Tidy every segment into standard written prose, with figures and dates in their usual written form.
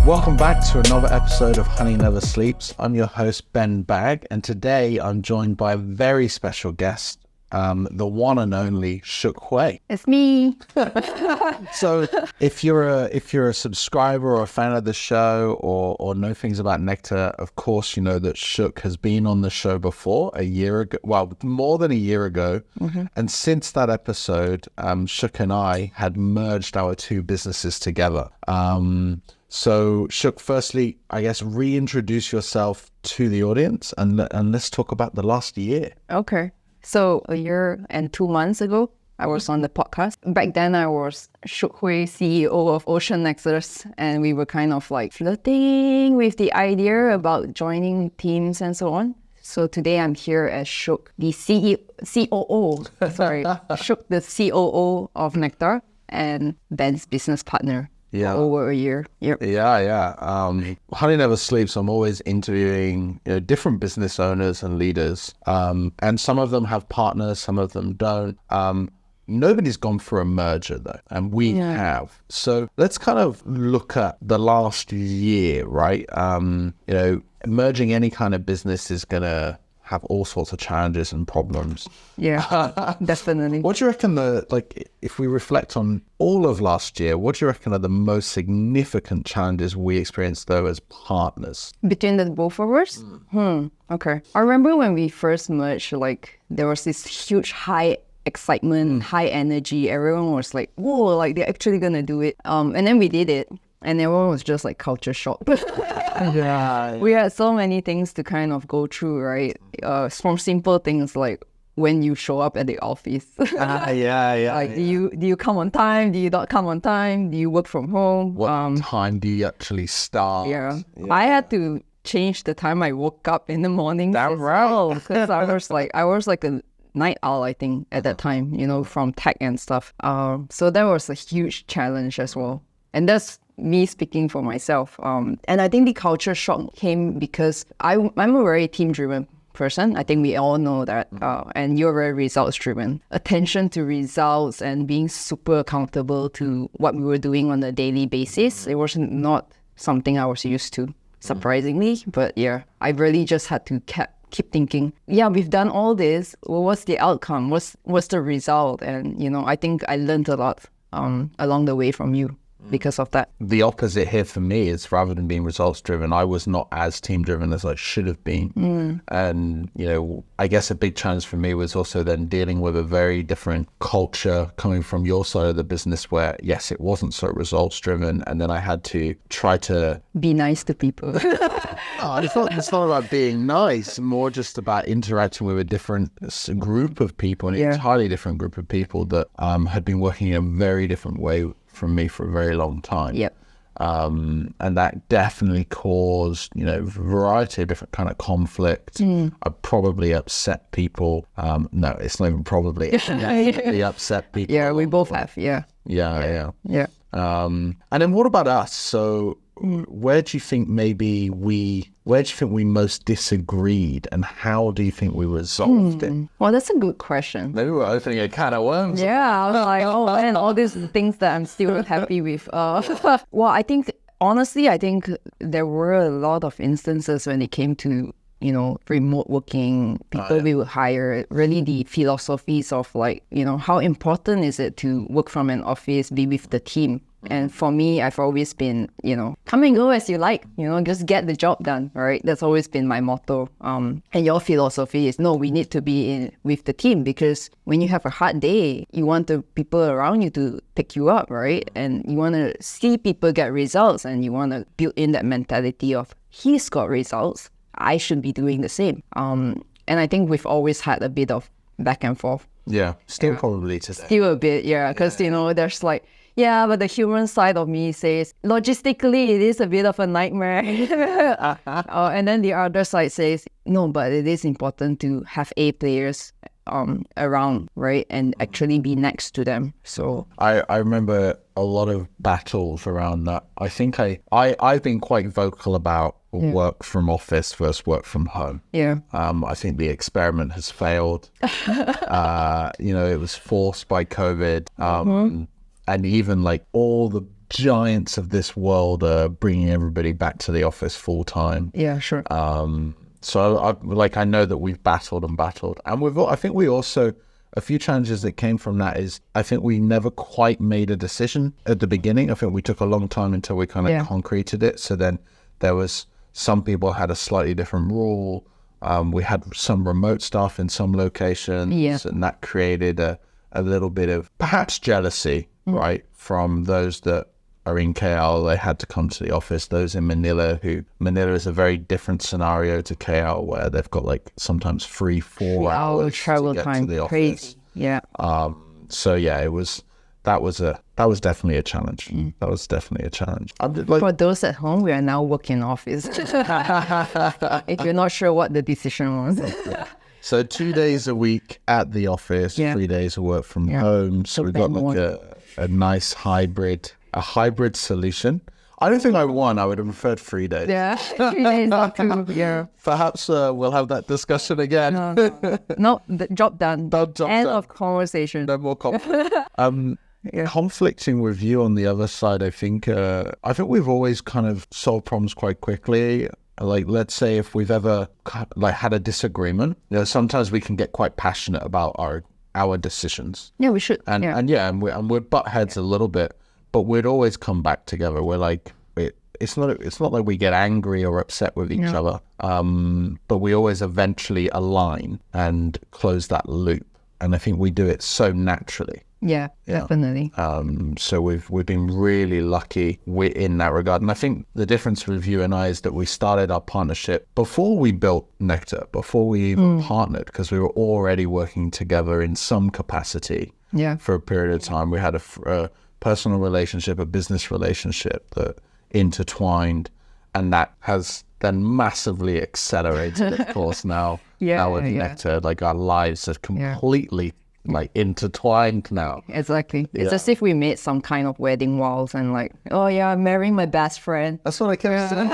Welcome back to another episode of Honey Never Sleeps. I'm your host, Ben Bagg, and today I'm joined by a very special guest, the one and only Shook Hui. It's me. So if you're a subscriber or a fan of the show or know things about Nectar, of course you know that Shook has been on the show before a year ago, well, more than a year ago. Mm-hmm. And since that episode, Shook and I had merged our two businesses together. So Shook, firstly, I guess reintroduce yourself to the audience and let's talk about the last year. Okay. So a year and 2 months ago, I was on the podcast. Back then, I was Shook Hui, CEO of Ocean Nexus, and we were kind of like flirting with the idea about joining teams and so on. So today I'm here as Shook, the COO, Shook, the COO of Nectar and Ben's business partner. Yeah. Over a year. Yep. Yeah. Honey Never Sleeps. I'm always interviewing different business owners and leaders. And some of them have partners, some of them don't. Nobody's gone for a merger though, and we have. So let's kind of look at the last year, right? Merging any kind of business is gonna have all sorts of challenges and problems. Yeah, definitely. What do you reckon if we reflect on all of last year, what do you reckon are the most significant challenges we experienced though as partners? Between the both of us? Okay. I remember when we first merged, there was this huge high excitement, high energy. Everyone was like, whoa, they're actually gonna do it. And then we did it. And everyone was just culture shocked. Yeah. We had so many things to kind of go through, right? From simple things like when you show up at the office. Yeah. Do you come on time? Do you not come on time? Do you work from home? What time do you actually start? Yeah. I had to change the time I woke up in the morning. Damn right. Because I was like a night owl, I think, at that time, from tech and stuff. So that was a huge challenge as well. And that's me speaking for myself. And I think the culture shock came because I'm a very team-driven person. I think we all know that. And you're very results-driven. Attention to results and being super accountable to what we were doing on a daily basis. It was not something I was used to, surprisingly. But yeah, I really just had to keep thinking, we've done all this. Well, what's the outcome? What's the result? And, I think I learned a lot along the way from you. Because of that. The opposite here for me is rather than being results driven, I was not as team driven as I should have been. And, I guess a big challenge for me was also then dealing with a very different culture coming from your side of the business where, yes, it wasn't so results driven. And then I had to try to be nice to people. It's not about being nice, more just about interacting with a different group of people, an entirely different group of people that had been working in a very different way from me for a very long time. Yep. And that definitely caused, a variety of different kind of conflict. I probably upset people. No, it's not even probably. Definitely upset people. Yeah, we both have. Yeah. Yeah. And then what about us? So where do you think we most disagreed, and how do you think we resolved it? Well, that's a good question. Maybe we're opening a can of worms. Yeah, I was like, oh man, all these things that I'm still happy with. Well, I think there were a lot of instances when it came to, remote working, people we would hire, really the philosophies of how important is it to work from an office, be with the team. And for me, I've always been, come and go as you like, just get the job done, right? That's always been my motto. And your philosophy is, no, we need to be with the team, because when you have a hard day, you want the people around you to pick you up, right? And you want to see people get results, and you want to build in that mentality of, he's got results, I should be doing the same. And I think we've always had a bit of back and forth. Yeah, still probably today. Still a bit, because, there's but the human side of me says, logistically, it is a bit of a nightmare. And then the other side says, no, but it is important to have A players around, right? And actually be next to them. So I remember a lot of battles around that. I think I've been quite vocal about work from office versus work from home. Yeah. I think the experiment has failed. It was forced by COVID. And even all the giants of this world are bringing everybody back to the office full time. Yeah, sure. So I know that we've battled, and I think we also, a few challenges that came from that is I think we never quite made a decision at the beginning. I think we took a long time until we kind of concreted it. So then there was, some people had a slightly different rule. We had some remote staff in some locations, and that created a little bit of perhaps jealousy, right, from those that are in KL. They had to come to the office. Those in Manila is a very different scenario to KL, where they've got like sometimes 3-4 hours travel to get time. to the office. Crazy. Yeah. So yeah, that was definitely a challenge. That was definitely a challenge. For those at home, we are now working office. If you're not sure what the decision was. So 2 days a week at the office, 3 days of work from home. So we've got like a nice hybrid solution. I don't think I won. I would have preferred 3 days. Yeah, 3 days not too. Yeah. Perhaps we'll have that discussion again. No, the job done. End of conversation. No more conflict. Conflicting with you on the other side, I think we've always kind of solved problems quite quickly. Like, let's say if we've ever like had a disagreement, sometimes we can get quite passionate about our decisions. Yeah, we should. And we're butt heads a little bit, but we'd always come back together. We're like, it's not like we get angry or upset with each other, but we always eventually align and close that loop. And I think we do it so naturally. Yeah, definitely. So we've been really lucky in that regard. And I think the difference with you and I is that we started our partnership before we built Nectar, before we even partnered, because we were already working together in some capacity for a period of time. We had a personal relationship, a business relationship that intertwined, and that has then massively accelerated, of course, now with Nectar. Like, our lives are completely like intertwined now. Exactly. It's as if we made some kind of wedding vows and like, oh yeah, I'm marrying my best friend. That's what I kept saying.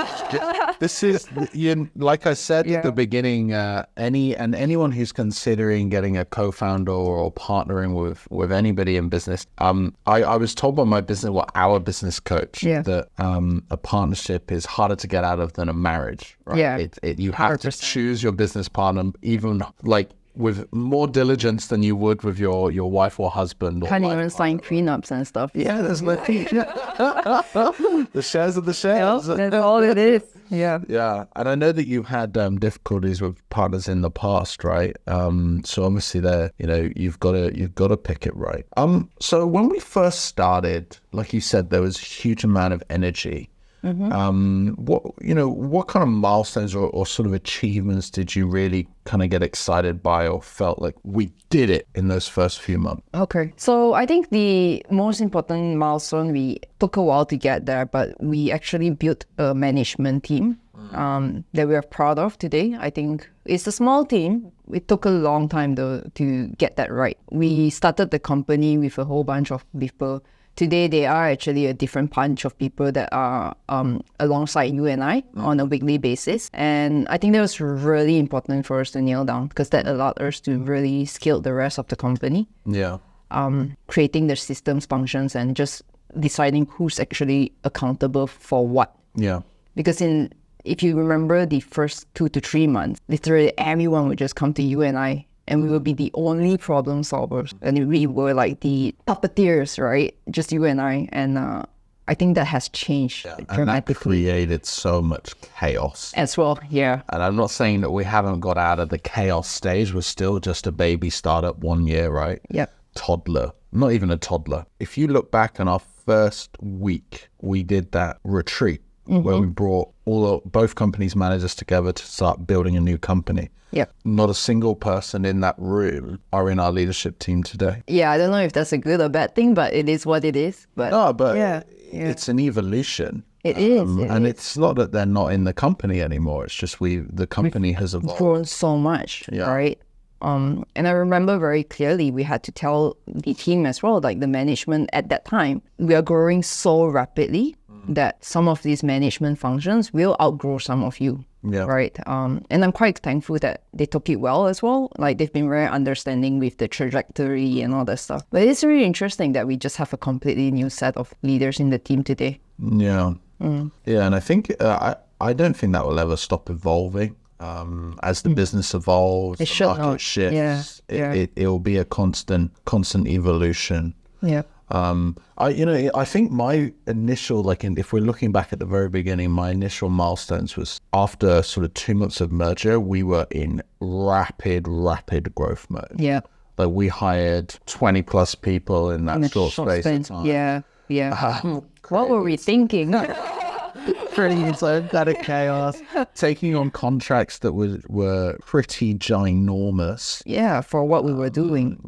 This is, like I said at the beginning, anyone who's considering getting a co-founder or partnering with anybody in business, I was told by our business coach that a partnership is harder to get out of than a marriage. Right? Yeah. You have 100%. To choose your business partner, even like with more diligence than you would with your wife or husband. Can't even sign prenups and stuff. Yeah, there's no the shares of the shares. That's all it is. Yeah. Yeah, and I know that you've had difficulties with partners in the past, right? So obviously there, you've got to pick it right. So when we first started, like you said, there was a huge amount of energy. What kind of milestones or sort of achievements did you really kind of get excited by, or felt like we did it in those first few months? Okay, so I think the most important milestone, we took a while to get there, but we actually built a management team that we are proud of today. I think it's a small team. It took a long time though to get that right. We started the company with a whole bunch of people. Today, they are actually a different bunch of people that are alongside you and I on a weekly basis. And I think that was really important for us to nail down, because that allowed us to really scale the rest of the company. Yeah. Creating the systems, functions, and just deciding who's actually accountable for what. Yeah. Because if you remember the first 2 to 3 months, literally everyone would just come to you and I, and we will be the only problem solvers. And we were like the puppeteers, right? Just you and I. And I think that has changed dramatically. And that created so much chaos. As well, yeah. And I'm not saying that we haven't got out of the chaos stage. We're still just a baby startup 1 year, right? Yep. Toddler. Not even a toddler. If you look back on our first week, we did that retreat where we brought both companies' managers together to start building a new company. Yeah. Not a single person in that room are in our leadership team today. Yeah, I don't know if that's a good or bad thing, but it is what it is. But it's an evolution. It is. It's not that they're not in the company anymore. It's just the company has evolved. Grown so much, right? And I remember very clearly we had to tell the team as well, like the management at that time, we are growing so rapidly that some of these management functions will outgrow some of you. Yeah. Right. And I'm quite thankful that they took it well as well. Like they've been very understanding with the trajectory and all that stuff. But it's really interesting that we just have a completely new set of leaders in the team today. Yeah. Yeah. And I think, I don't think that will ever stop evolving. As the business evolves, the market shifts, it'll be a constant evolution. Yeah. I think my initial, if we're looking back at the very beginning, my initial milestones was after sort of 2 months of merger, we were in rapid growth mode. Yeah. Like we hired 20 plus people in that short space of time. Yeah. Yeah. What were we thinking? Pretty so that of chaos, taking on contracts that were pretty ginormous. Yeah, for what we were doing.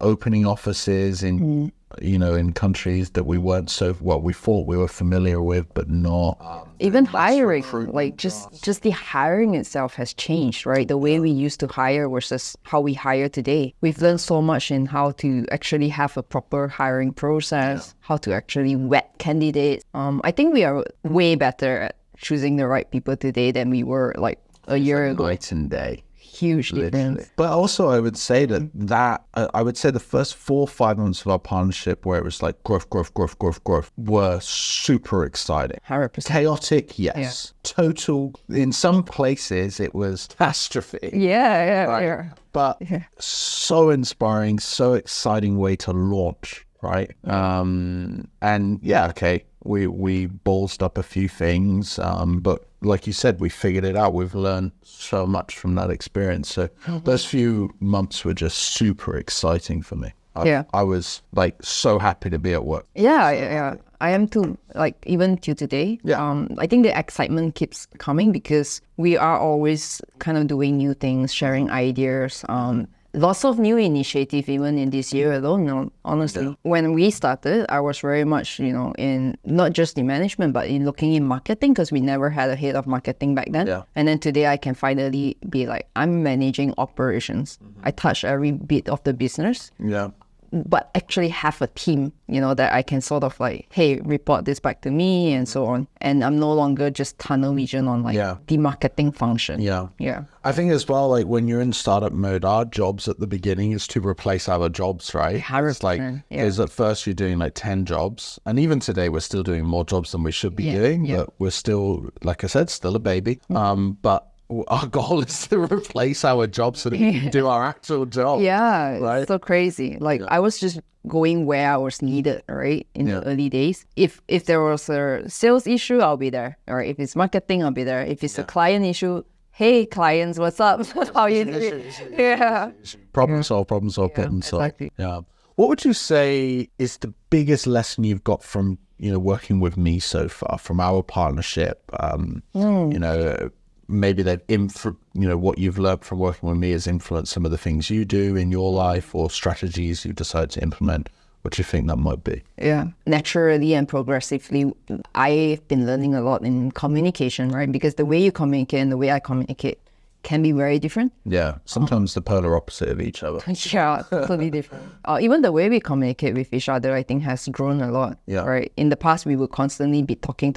Opening offices in in countries that we weren't we thought we were familiar with, but not. Even hiring, like just the hiring itself has changed, right? The way we used to hire versus how we hire today. We've learned so much in how to actually have a proper hiring process, how to actually vet candidates. I think we are way better at choosing the right people today than we were like a year ago. Night and day. Huge difference. But also I would say that I would say the first 4 or 5 months of our partnership where it was like growth were super exciting. 100%. Chaotic, yes. Yeah. Total, in some places it was catastrophe. Yeah. But so inspiring, so exciting way to launch, right? We ballsed up a few things, but like you said, we figured it out. We've learned so much from that experience. So those few months were just super exciting for me. I was like so happy to be at work. Yeah. I am too. Like even till today. Yeah. I think the excitement keeps coming because we are always kind of doing new things, sharing ideas. Lots of new initiative even in this year alone, honestly. Yeah. When we started, I was very much, in not just the management, but in looking in marketing because we never had a head of marketing back then. Yeah. And then today I can finally be like, I'm managing operations. I touch every bit of the business. Yeah. But actually have a team, that I can sort of like, hey, report this back to me and so on. And I'm no longer just tunnel vision on the marketing function. Yeah. Yeah. I think as well, like when you're in startup mode, our jobs at the beginning is to replace other jobs, right? 100%, it's like, because at first you're doing like 10 jobs. And even today, we're still doing more jobs than we should be doing. But we're still, like I said, still a baby. But our goal is to replace our jobs so that we can do our actual job. Yeah, right? It's so crazy. I was just going where I was needed, right? In the early days. If there was a sales issue, I'll be there. Or if it's marketing, I'll be there. If it's a client issue, hey clients, what's up? How you doing? Problem solve, problem solve. Exactly. Yeah. What would you say is the biggest lesson you've got from, working with me so far, from our partnership? Maybe what you've learned from working with me has influenced some of the things you do in your life or strategies you decide to implement. What do you think that might be? Yeah, naturally and progressively, I've been learning a lot in communication, right? Because the way you communicate and the way I communicate can be very different. Yeah, sometimes the polar opposite of each other. Yeah, totally different. Even the way we communicate with each other, I think, has grown a lot. Yeah. Right. In the past, we would constantly be talking,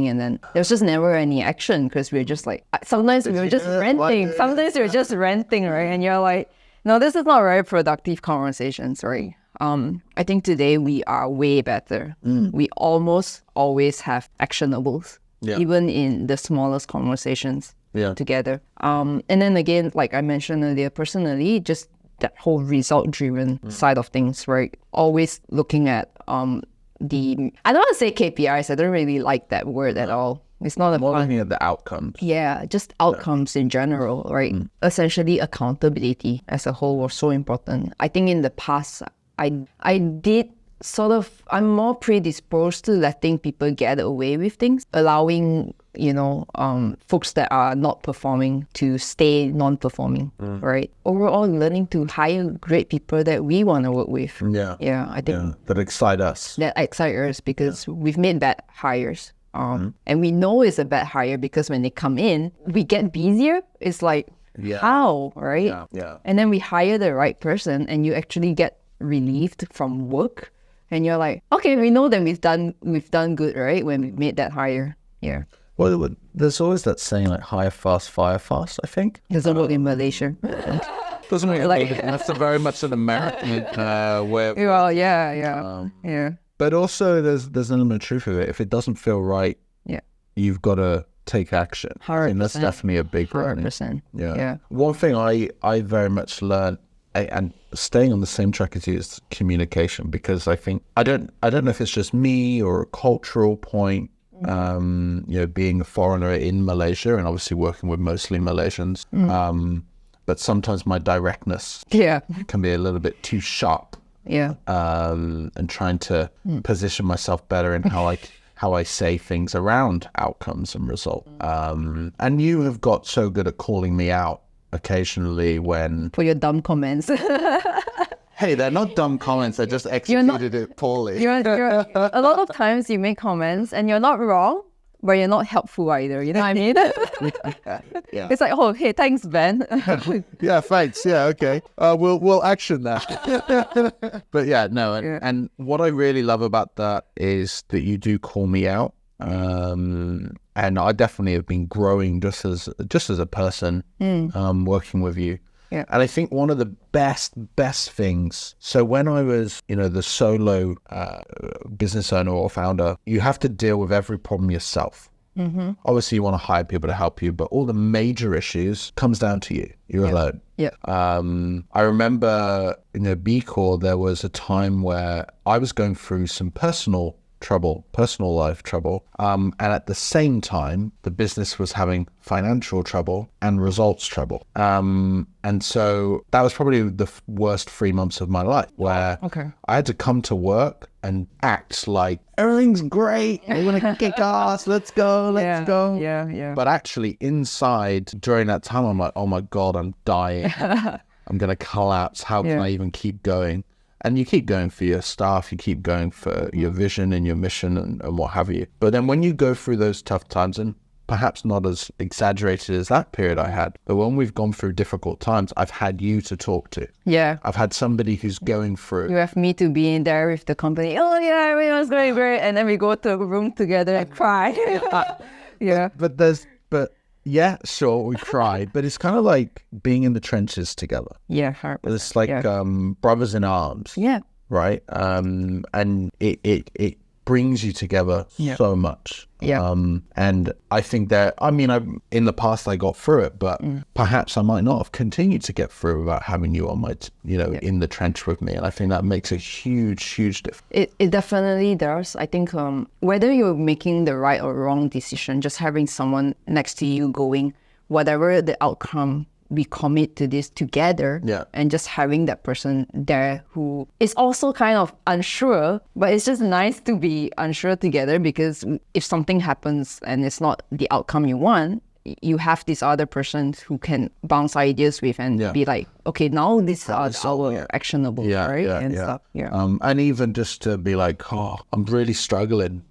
and then there's just never any action because we're just like, sometimes we were just ranting. Sometimes we're just ranting, right? And you're like, no, this is not very productive conversations, right? I think today we are way better. We almost always have actionables, even in the smallest conversations. Together. And then again, like I mentioned earlier, personally, just that whole result-driven side of things, right? Always looking at I don't want to say KPIs. I don't really like that word at all. It's not more looking at the outcomes. Yeah, just outcomes in general, right? Essentially, accountability as a whole was so important. I think in the past, I did I'm more predisposed to letting people get away with things, allowing folks that are not performing to stay non-performing, right? Overall, learning to hire great people that we want to work with. Yeah, I think that excite us. That excite us because we've made bad hires. And we know it's a bad hire because when they come in, we get busier. It's like Yeah. how, right? Yeah. And then we hire the right person and you actually get relieved from work and you're like, okay, we know that we've done good, right? When we made that hire. Yeah. Well, there's always that saying like hire fast, fire fast, I think. Doesn't work in Malaysia. Doesn't it? Like- That's a very much an American way. Well, yeah. But also there's an element of truth of it. If it doesn't feel right, Yeah. you've got to take action. I think that's 100%. definitely a big one. 100%. Yeah. Yeah. One thing I very much learned, and staying on the same track as you, is communication, because I think I don't know if it's just me or a cultural point. Being a foreigner in Malaysia and obviously working with mostly Malaysians, but sometimes my directness Yeah. can be a little bit too sharp, Yeah. and trying to position myself better in how I say things around outcomes and results. And you have got so good at calling me out occasionally when, For your dumb comments. hey, they're not dumb comments, I just executed it poorly. you're a lot of times you make comments and you're not wrong, but you're not helpful either. You know what I mean? Yeah. It's like, oh, hey, thanks, Ben. Yeah, thanks. Yeah, okay. We'll action that. But yeah, no, and what I really love about that is that you do call me out. And I definitely have been growing just as a person, working with you. Yeah. And I think one of the best things, so when I was, the solo business owner or founder, you have to deal with every problem yourself. Mm-hmm. Obviously, you want to hire people to help you, but all the major issues comes down to you. You're alone. Yeah. I remember in a B Corps, there was a time where I was going through some personal life trouble. And at the same time, the business was having financial trouble and results trouble. And so that was probably the worst 3 months of my life, where I had to come to work and act like everything's great. We're going to kick ass. Let's go. Yeah. But actually inside during that time, I'm like, oh my God, I'm dying. I'm going to collapse. How can I even keep going? And you keep going for your staff, you keep going for your vision and your mission and what have you. But then when you go through those tough times, and perhaps not as exaggerated as that period I had, but when we've gone through difficult times, I've had you to talk to. Yeah. I've had somebody who's going through. You have me to be in there with the company. Oh, yeah, everyone's going great. And then we go to a room together and cry. Yeah. Yeah, sure, we cried, but it's kind of like being in the trenches together. Yeah. It's like brothers in arms. Yeah. Right? And it brings you together so much. Yeah. And I think that, in the past I got through it, but perhaps I might not have continued to get through without having you on my, in the trench with me. And I think that makes a huge difference. It definitely does. I think whether you're making the right or wrong decision, just having someone next to you going, whatever the outcome, we commit to this together. Yeah. And just having that person there who is also kind of unsure, but it's just nice to be unsure together, because if something happens and it's not the outcome you want, you have this other person who can bounce ideas with and be like, okay, now these are our actionable, right? And stuff. Yeah. And even just to be like, oh, I'm really struggling,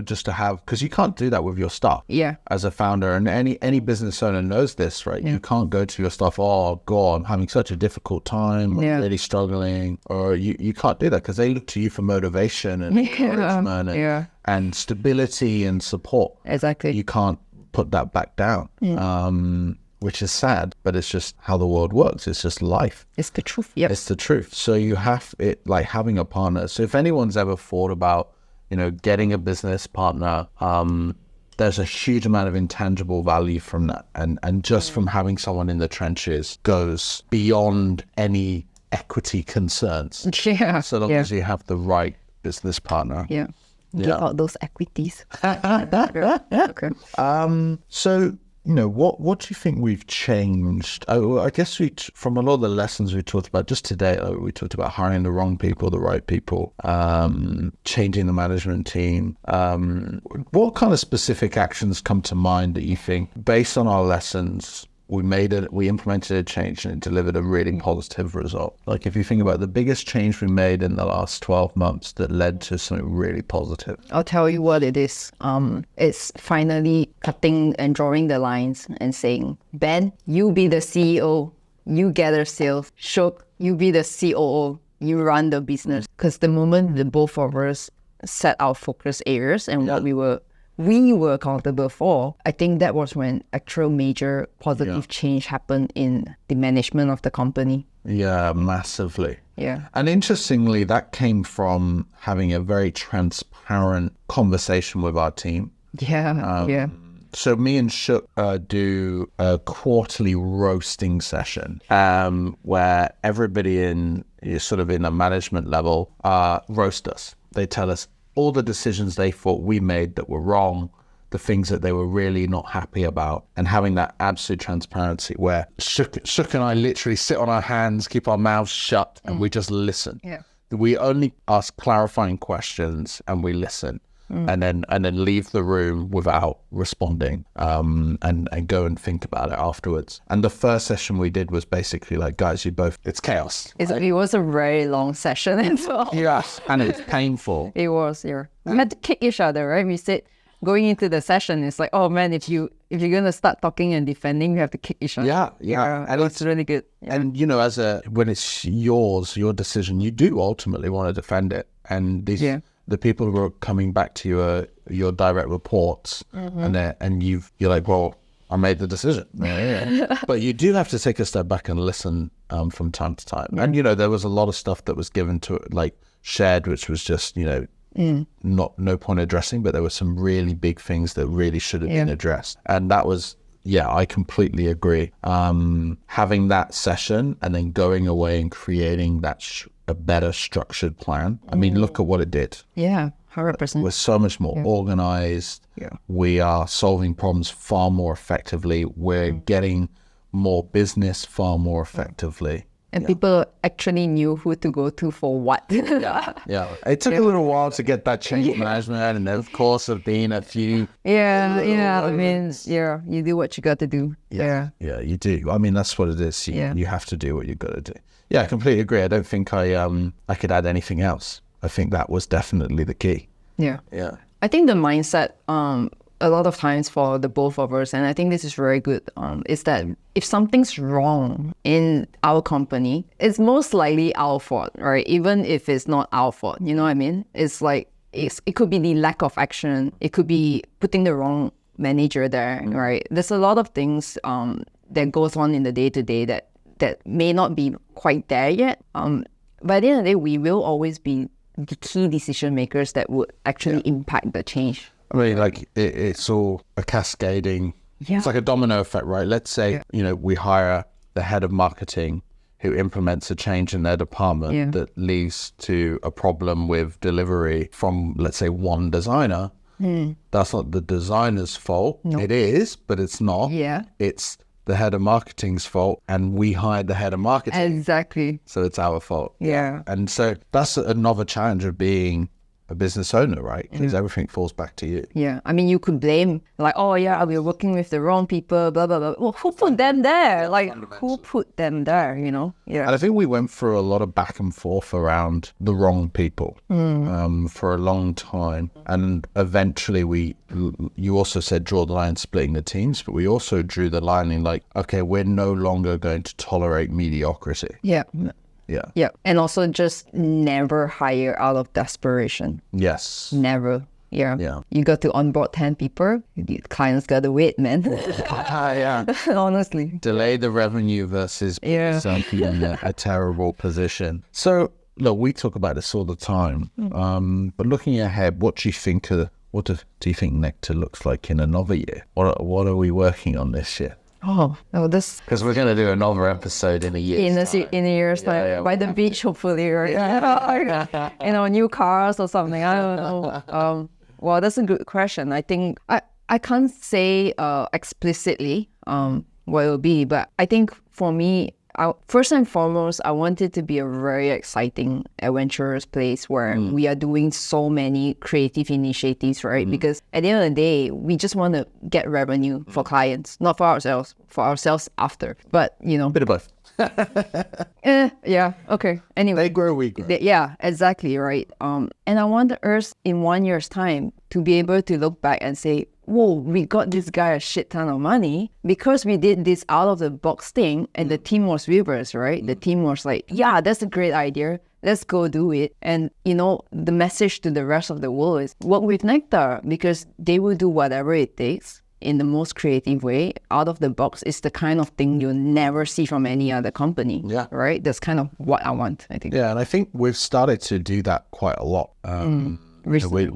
just to have, because you can't do that with your staff. Yeah. As a founder, and any business owner knows this, right? You can't go to your staff, oh God, I'm having such a difficult time, I'm really struggling, or you can't do that, because they look to you for motivation and encouragement and stability and support. Exactly. You can't put that back down, which is sad, but it's just how the world works. It's just life. It's the truth. Yep. It's the truth. So you have it, like having a partner. So if anyone's ever thought about, getting a business partner, there's a huge amount of intangible value from that. And just from having someone in the trenches goes beyond any equity concerns. Yeah. So long as you have the right business partner. Yeah. Get out those equities. Okay. So, what do you think we've changed? I guess from a lot of the lessons we talked about just today, we talked about hiring the wrong people, the right people, changing the management team. What kind of specific actions come to mind that you think, based on our lessons, we implemented a change and it delivered a really positive result. Like if you think about the biggest change we made in the last 12 months that led to something really positive. I'll tell you what it is. It's finally cutting and drawing the lines and saying, Ben, you be the CEO, you gather sales. Shuk, you be the COO, you run the business. Because the moment the both of us set our focus areas and what we were accountable for, I think that was when actual major positive change happened in the management of the company. Yeah, massively. Yeah. And interestingly, that came from having a very transparent conversation with our team. Yeah. So me and Shuk do a quarterly roasting session where everybody in a management level roast us. They tell us all the decisions they thought we made that were wrong, the things that they were really not happy about, and having that absolute transparency where Shuk and I literally sit on our hands, keep our mouths shut, and we just listen. Yeah. We only ask clarifying questions and we listen. And then leave the room without responding, and go and think about it afterwards. And the first session we did was basically like, guys, it's chaos. It was a very long session as well. Yes, and it's painful. It was, yeah. We had to kick each other, right? We said going into the session, it's like, oh man, if you're gonna start talking and defending, you have to kick each other. Yeah. And it's really good. Yeah. And when it's your decision, you do ultimately want to defend it. And the people who are coming back to you are your direct reports, and you're like, well, I made the decision. But you do have to take a step back and listen from time to time. And there was a lot of stuff that was given to shared, which was just no point addressing, but there were some really big things that really should have been addressed. And that was, I completely agree. Having that session and then going away and creating a better structured plan. I mean, look at what it did. Yeah, 100%. We're so much more organized. Yeah. We are solving problems far more effectively. We're getting more business far more effectively. And people actually knew who to go to for what. Yeah. It took a little while to get that change management, and of course have been a few. I mean, you do what you got to do. Yeah, you do. I mean, that's what it is. You have to do what you got to do. Yeah, I completely agree. I don't think I could add anything else. I think that was definitely the key. Yeah. I think the mindset, a lot of times for the both of us, and I think this is very good, is that if something's wrong in our company, it's most likely our fault, right? Even if it's not our fault, you know what I mean? It's like, it could be the lack of action. It could be putting the wrong manager there, right? There's a lot of things that goes on in the day-to-day that may not be quite there yet. But at the end of the day, we will always be the key decision makers that would actually impact the change. I mean, it's all a cascading. It's like a domino effect, right? Let's say, we hire the head of marketing who implements a change in their department that leads to a problem with delivery from, let's say, one designer. That's not the designer's fault. No. It is, but it's not. It's the head of marketing's fault, and we hired the head of marketing. Exactly. So it's our fault. Yeah. And so that's another challenge of being a business owner, right? Because everything falls back to you. Yeah. I mean, you could blame, we're working with the wrong people, blah, blah, blah. Well, who put them there? Who put them there, Yeah. And I think we went through a lot of back and forth around the wrong people for a long time. And eventually you also said draw the line splitting the teams, but we also drew the line in okay, we're no longer going to tolerate mediocrity. Yeah. Yeah. And also just never hire out of desperation. Yes. Never. Yeah. You got to onboard 10 people. The clients got to wait, man. Honestly. Delay the revenue versus something in a terrible position. So, look, we talk about this all the time. But looking ahead, what do you think do you think Nectar looks like in another year? What are we working on this year? This, because we're going to do another episode in a year. In a year's time, by the beach, hopefully, right? New cars or something. I don't know. Well, that's a good question. I think I can't say explicitly what it will be, but I think for me, first and foremost, I want it to be a very exciting, adventurous place where we are doing so many creative initiatives, right? Because at the end of the day, we just want to get revenue for clients, not for ourselves after. But, Bit of both. yeah, okay. Anyway. They grow, we grow. Yeah, exactly, right. And I want us in 1 year's time to be able to look back and say, whoa, we got this guy a shit ton of money because we did this out of the box thing and the team was with us, right? The team was like, yeah, that's a great idea. Let's go do it. And, the message to the rest of the world is work with Nectar because they will do whatever it takes in the most creative way, out of the box. Is the kind of thing you'll never see from any other company. Yeah. Right? That's kind of what I want, I think. Yeah, and I think we've started to do that quite a lot. Recently,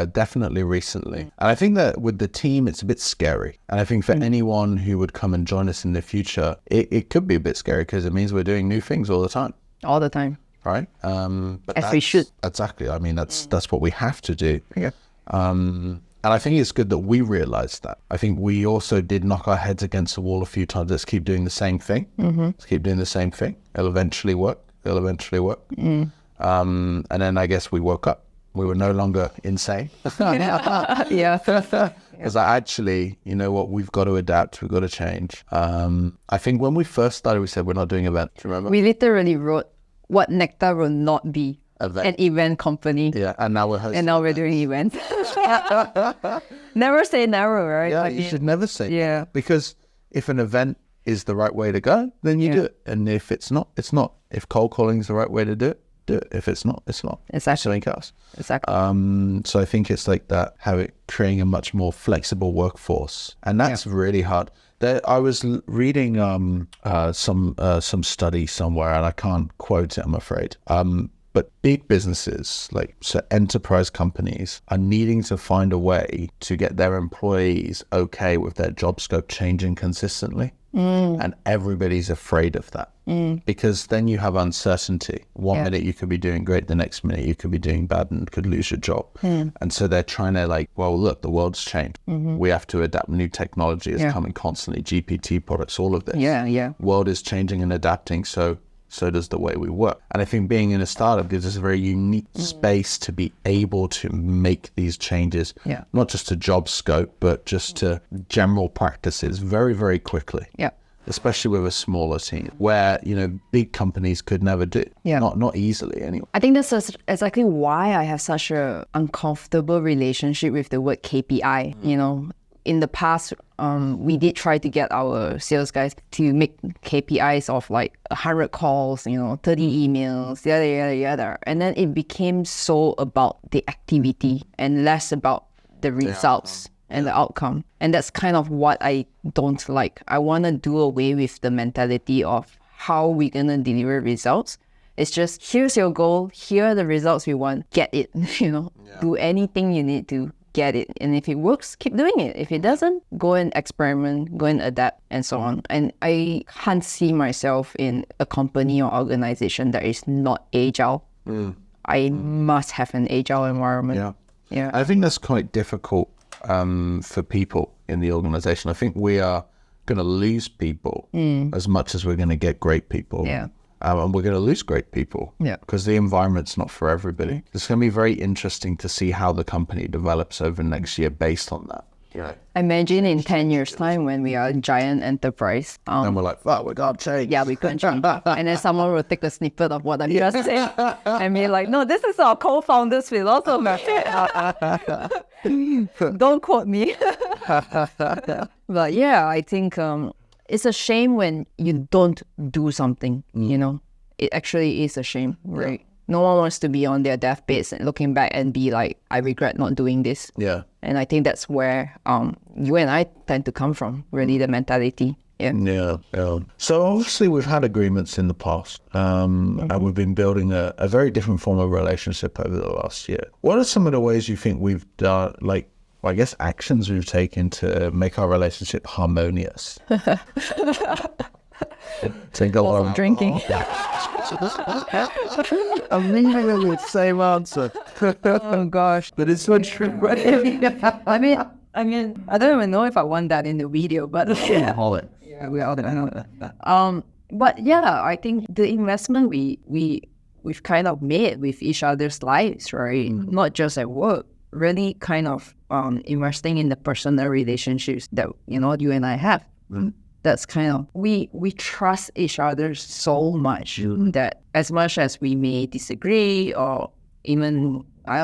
definitely recently. And I think that with the team, it's a bit scary. And I think for anyone who would come and join us in the future, it could be a bit scary because it means we're doing new things all the time. All the time. Right? But As we should. Exactly. I mean, that's what we have to do. Yeah. And I think it's good that we realized that. I think we also did knock our heads against the wall a few times. Let's keep doing the same thing. Let's keep doing the same thing. It'll eventually work. And then I guess we woke up. We were no longer insane. Yeah. Because actually, you know what? We've got to adapt. We've got to change. I think when we first started, we said we're not doing events. Do you remember? We literally wrote what Nectar will not be. An event company. Yeah, and now we're hosting. And now we're doing events. Never say never, right? Yeah, you should never say. Yeah. Because if an event is the right way to go, then you do it. And if it's not, it's not. If cold calling is the right way to do it, do it. If it's not, it's not. Exactly. Something else. Exactly. So I think it's like that, creating a much more flexible workforce. And that's really hard. I was reading some study somewhere, and I can't quote it, I'm afraid. But big businesses, so enterprise companies, are needing to find a way to get their employees okay with their job scope changing consistently. And everybody's afraid of that because then you have uncertainty. One minute you could be doing great, the next minute you could be doing bad and could lose your job. And so they're trying to well, look, the world's changed. We have to adapt. New technology is coming constantly, GPT products, all of this. Yeah. World is changing and adapting, so does the way we work. And I think being in a startup gives us a very unique space to be able to make these changes, not just to job scope, but just to general practices very, very quickly. Yeah. Especially with a smaller team where, big companies could never do. Yeah. Not easily anyway. I think that's exactly why I have such a uncomfortable relationship with the word KPI, In the past, we did try to get our sales guys to make KPIs of 100 calls, 30 emails, yada. And then it became so about the activity and less about the results and the outcome. And that's kind of what I don't like. I want to do away with the mentality of how we're going to deliver results. It's just, here's your goal, here are the results we want, get it, do anything you need to get it. And if it works, keep doing it. If it doesn't, go and experiment, go and adapt, and so on. And I can't see myself in a company or organization that is not agile. I must have an agile environment. Yeah. I think that's quite difficult for people in the organization. I think we are going to lose people as much as we're going to get great people. Yeah. And we're going to lose great people because the environment's not for everybody. It's going to be very interesting to see how the company develops over next year based on that. Imagine in 10 years' time when we are a giant enterprise. And we're like, we can't change. Yeah, we can't change. And then someone will take a snippet of what I'm just saying and be like, no, this is our co-founder's philosophy. Don't quote me. But yeah, I think it's a shame when you don't do something, It actually is a shame, right? No one wants to be on their deathbeds and looking back and be like, I regret not doing this. Yeah. And I think that's where you and I tend to come from, really, the mentality. Yeah. So obviously we've had agreements in the past and we've been building a very different form of relationship over the last year. What are some of the ways you think we've done, actions we've taken to make our relationship harmonious? Take a lot of drinking. I'm leaving with the same answer. Oh gosh. But it's so true. I mean, I don't even know if I want that in the video, but Hold it. yeah, we all know. But yeah, I think the investment we've kind of made with each other's lives, right? Not just at work, really kind of investing in the personal relationships that, you know, you and I have. That's kind of, we trust each other so much that as much as we may disagree or even, I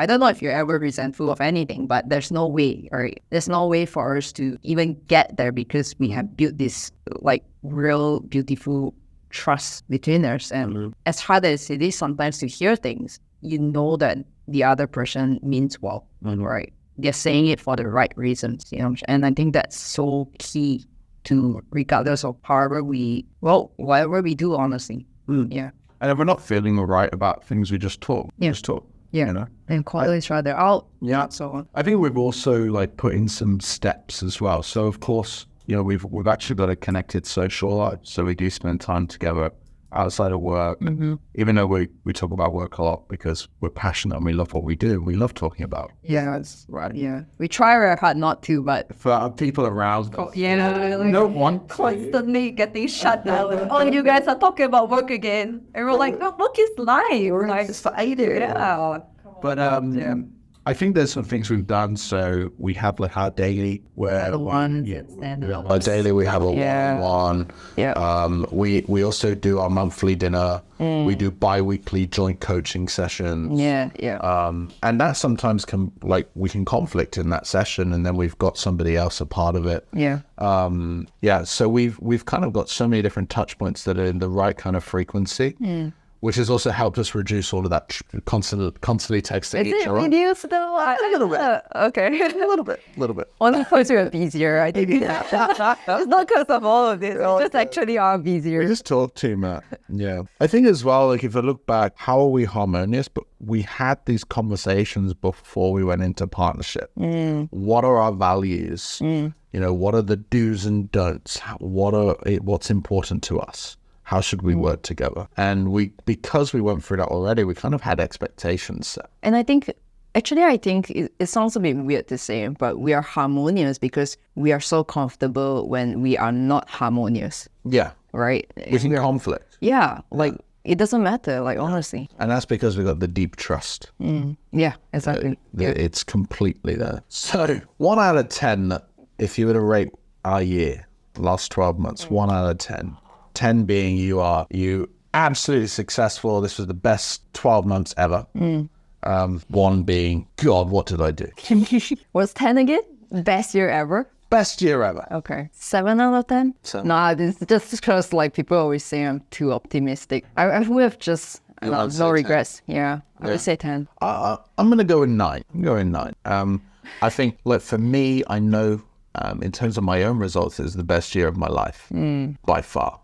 don't know if you're ever resentful of anything, but there's no way, right? There's no way for us to even get there because we have built this like real beautiful trust between us. And as hard as it is sometimes to hear things, you know that the other person means well, right? They're saying it for the right reasons, you know? And I think that's so key to, regardless of whatever we do, honestly. Yeah. And if we're not feeling right about things, we just talk. Yeah. Just talk. Yeah. You know? And call each other out. Yeah. So on. I think we've also like put in some steps as well. So of course, you know, we've actually got a connected social life. So we do spend time together outside of work, even though we talk about work a lot because we're passionate and we love what we do. We love talking about. Yeah, right. Yeah, we try very hard not to, but For our people around us, like, no one constantly getting shut down. Like, oh, you guys are talking about work again, and we're like, no, work is life. We're like, it's for either. yeah. But I think there's some things we've done. So we have like our daily where The ones yeah, that stand our out. daily we have a Yeah. one-on-one. Yeah. We also do our monthly dinner. We do bi-weekly joint coaching sessions. Yeah, yeah. And that sometimes we can conflict in that session, and then we've got somebody else a part of it. Yeah. So we've kind of got so many different touch points that are in the right kind of frequency, which has also helped us reduce all of that constantly texting Is each it other. reduced though? A little bit. Okay. A little bit. Only because we're busier, I think. It's not because of all of this. We just actually are We busier. just talk too much. Yeah. I think as well, like if I look back, how are we harmonious? But we had these conversations before we went into partnership. What are our values? You know, what are the do's and don'ts? What's important to us? How should we work together? And because we went through that already, we kind of had expectations set. And I think it sounds a bit weird to say, but we are harmonious because we are so comfortable when we are not harmonious, Yeah. right? We can conflict. Yeah, like it doesn't matter, like honestly. And that's because we got the deep trust. Yeah, exactly. It's completely there. So 1 out of 10, if you were to rate our year, last 12 months, 1 out of 10. 10 being you absolutely successful. This was the best 12 months ever. 1 being, God, what did I do? What's 10 again? Best year ever? Best year ever. Okay. 7 out of 10? Seven. Nah, this is just because like people always say I'm too optimistic. I would have just I'd say no 10. regrets. Yeah, I would say 10. I'm going to go in 9. I'm going 9. I think, look, for me, I know in terms of my own results, it's the best year of my life by far.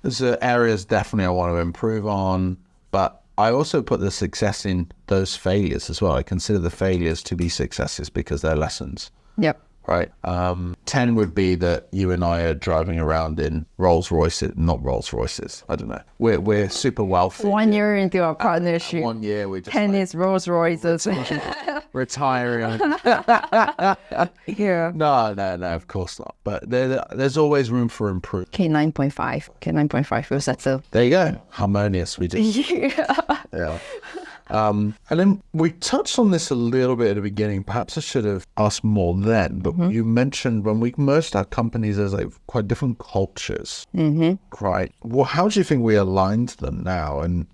There's areas definitely I want to improve on, but I also put the success in those failures as well. I consider the failures to be successes because they're lessons. Yep. Right. 10 would be that you and I are driving around in Rolls Royces, not Rolls Royces. I don't know. We're super wealthy. 1 year into our partnership. 1 year we just 10 is Rolls Royces. retiring. Yeah. No, of course not. But there's always room for improvement. Okay, 9.5. Okay, 9.5 feels settled. There you go. Harmonious. We did. Yeah. Yeah. And then we touched on this a little bit at the beginning. Perhaps I should have asked more then, but you mentioned when we merged our companies, there's like quite different cultures, right? Well, how do you think we aligned them now? And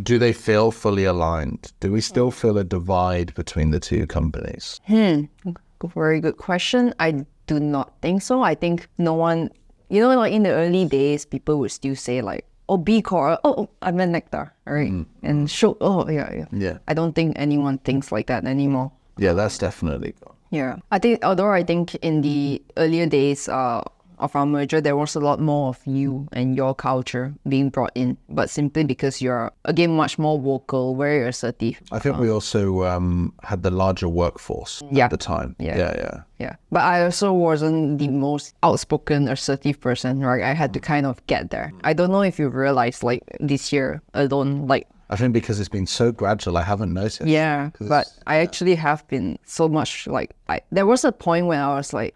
do they feel fully aligned? Do we still feel a divide between the two companies? Very good question. I do not think so. I think no one, like in the early days, people would still say like, oh, B Corp, oh, I meant Nectar, right? And show, oh, yeah. Yeah. I don't think anyone thinks like that anymore. Yeah, that's definitely gone. Yeah. I think in the earlier days of our merger, there was a lot more of you and your culture being brought in, but simply because you're, again, much more vocal, very assertive. I think we also had the larger workforce at the time. Yeah. But I also wasn't the most outspoken, assertive person, right? I had to kind of get there. I don't know if you realized, like, this year alone, like, I think because it's been so gradual, I haven't noticed. yeah, but I actually have been so much like, there was a point when I was like,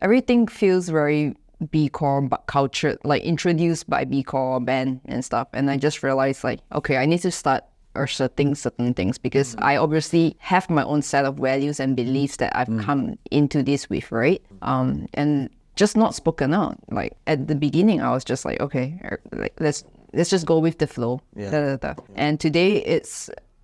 everything feels very B Corp culture, like introduced by B Corp band and stuff. And I just realized like, okay, I need to start asserting certain things because I obviously have my own set of values and beliefs that I've come into this with, right? And just not spoken out. Like at the beginning, I was just like, okay, like let's just go with the flow. Da, da, da. And today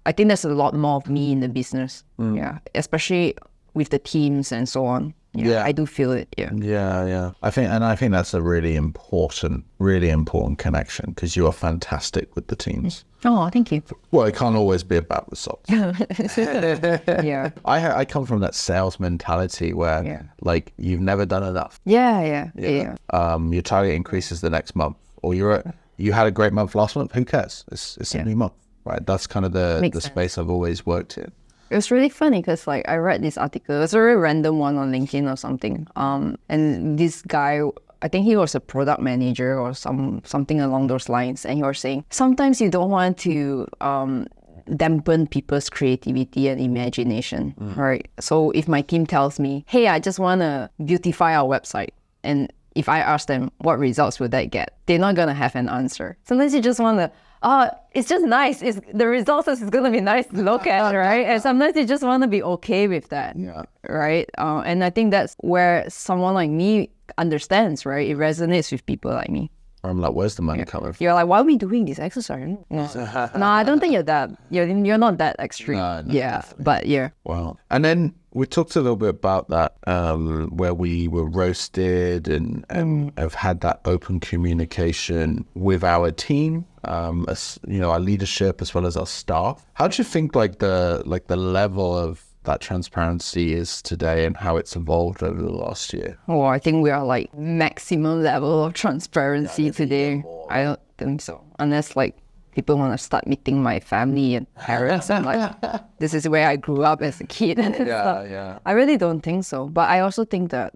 I think there's a lot more of me in the business. Yeah, especially with the teams and so on. Yeah, I do feel it. Yeah. I think that's a really important connection because you are fantastic with the teams. Oh, thank you. Well, it can't always be about results. Yeah. I come from that sales mentality where like you've never done enough. Yeah. Your target increases the next month, or you had a great month last month. Who cares? It's a new month, right? That's kind of the space I've always worked in. It was really funny because like I read this article. It was a very random one on LinkedIn or something. And this guy, I think he was a product manager or something along those lines. And he was saying, sometimes you don't want to dampen people's creativity and imagination, right? So if my team tells me, hey, I just want to beautify our website. And if I ask them, what results would that get? They're not going to have an answer. Sometimes you just want to, it's just nice. The results is going to be nice to look at, right? And sometimes you just want to be okay with that, right? And I think that's where someone like me understands, right? It resonates with people like me. I'm like, where's the money coming from? You're like, why are we doing this exercise? No, I don't think you're not that extreme. No, but yeah. Wow. And then we talked a little bit about that, where we were roasted and have had that open communication with our team, as our leadership as well as our staff. How do you think like the level of that transparency is today and how it's evolved over the last year? Oh, I think we are like maximum level of transparency today. I don't think so. Unless like people want to start meeting my family and parents and like, this is where I grew up as a kid and stuff. I really don't think so. But I also think that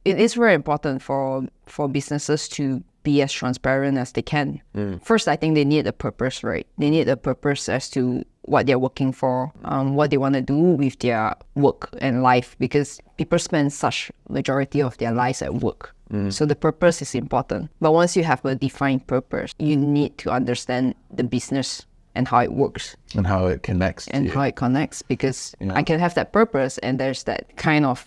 it is very important for businesses to be as transparent as they can. First, I think they need a purpose, right? They need a purpose as to what they're working for, what they want to do with their work and life, because people spend such majority of their lives at work. So the purpose is important. But once you have a defined purpose, you need to understand the business and how it works. And how it connects to you. How it connects, because I can have that purpose and there's that kind of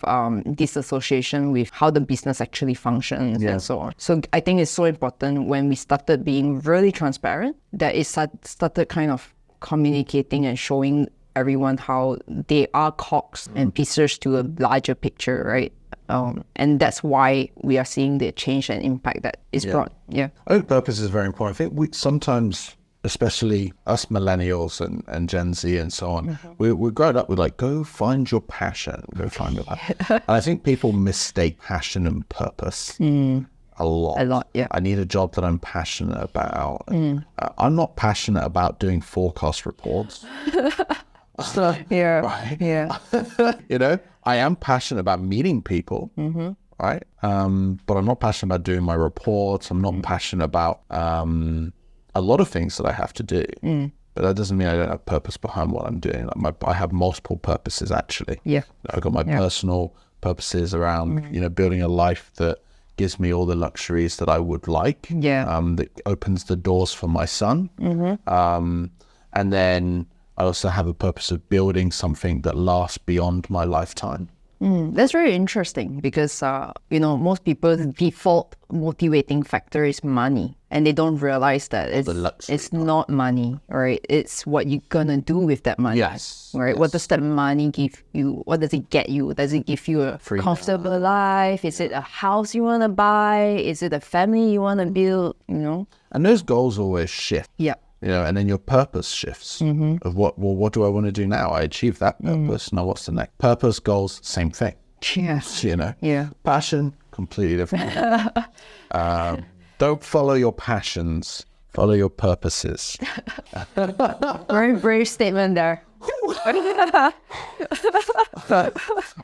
disassociation with how the business actually functions and so on. So I think it's so important when we started being really transparent that it started kind of communicating and showing everyone how they are cogs and pieces to a larger picture, right? And that's why we are seeing the change and impact that is brought. I think purpose is very important. I think we sometimes, especially us millennials and Gen Z and so on, we're growing up with like, go find your passion, And I think people mistake passion and purpose. A lot. I need a job that I'm passionate about. I'm not passionate about doing forecast reports. Right? I am passionate about meeting people, right? But I'm not passionate about doing my reports. I'm not passionate about a lot of things that I have to do. But that doesn't mean I don't have purpose behind what I'm doing. Like I have multiple purposes, actually. I've got my personal purposes around, building a life that gives me all the luxuries that I would like, that opens the doors for my son. And then I also have a purpose of building something that lasts beyond my lifetime. That's very interesting because, most people's default motivating factor is money. And they don't realize that it's not money, right? It's what you're going to do with that money. Right? What does that money give you? What does it get you? Does it give you a comfortable life? Is it a house you want to buy? Is it a family you want to build? And those goals always shift. And then your purpose shifts of what do I want to do now? I achieved that purpose. Now what's the next? Purpose, goals, same thing. Passion, completely different. Don't follow your passions, follow your purposes. Very brave statement there.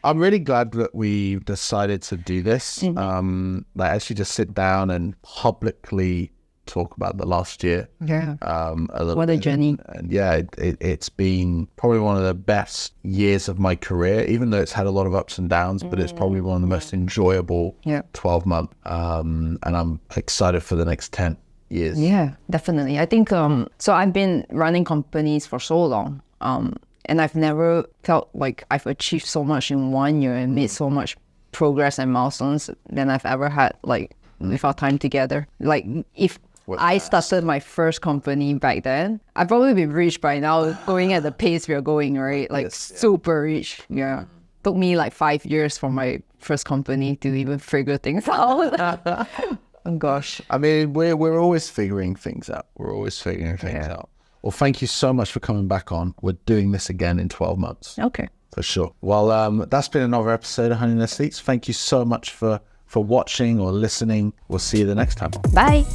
I'm really glad that we decided to do this. Actually just sit down and publicly talk about the last year. Yeah. A little What a bit. journey. And yeah, it's been probably one of the best years of my career, even though it's had a lot of ups and downs, but it's probably one of the most enjoyable 12 months. And I'm excited for the next 10 years. Yeah, definitely. I think so I've been running companies for so long. And I've never felt like I've achieved so much in 1 year and made so much progress and milestones than I've ever had, like, with our time together. Like, if I started my first company back then, I'd probably be rich by now, going at the pace we are going, right? Like, super rich. Yeah. Took me like 5 years for my first company to even figure things out. Oh, gosh. I mean, we're always figuring things out. We're always figuring things out. Well, thank you so much for coming back on. We're doing this again in 12 months. Okay. For sure. Well, that's been another episode of Honey in the Seats. Thank you so much for watching or listening. We'll see you the next time. Bye.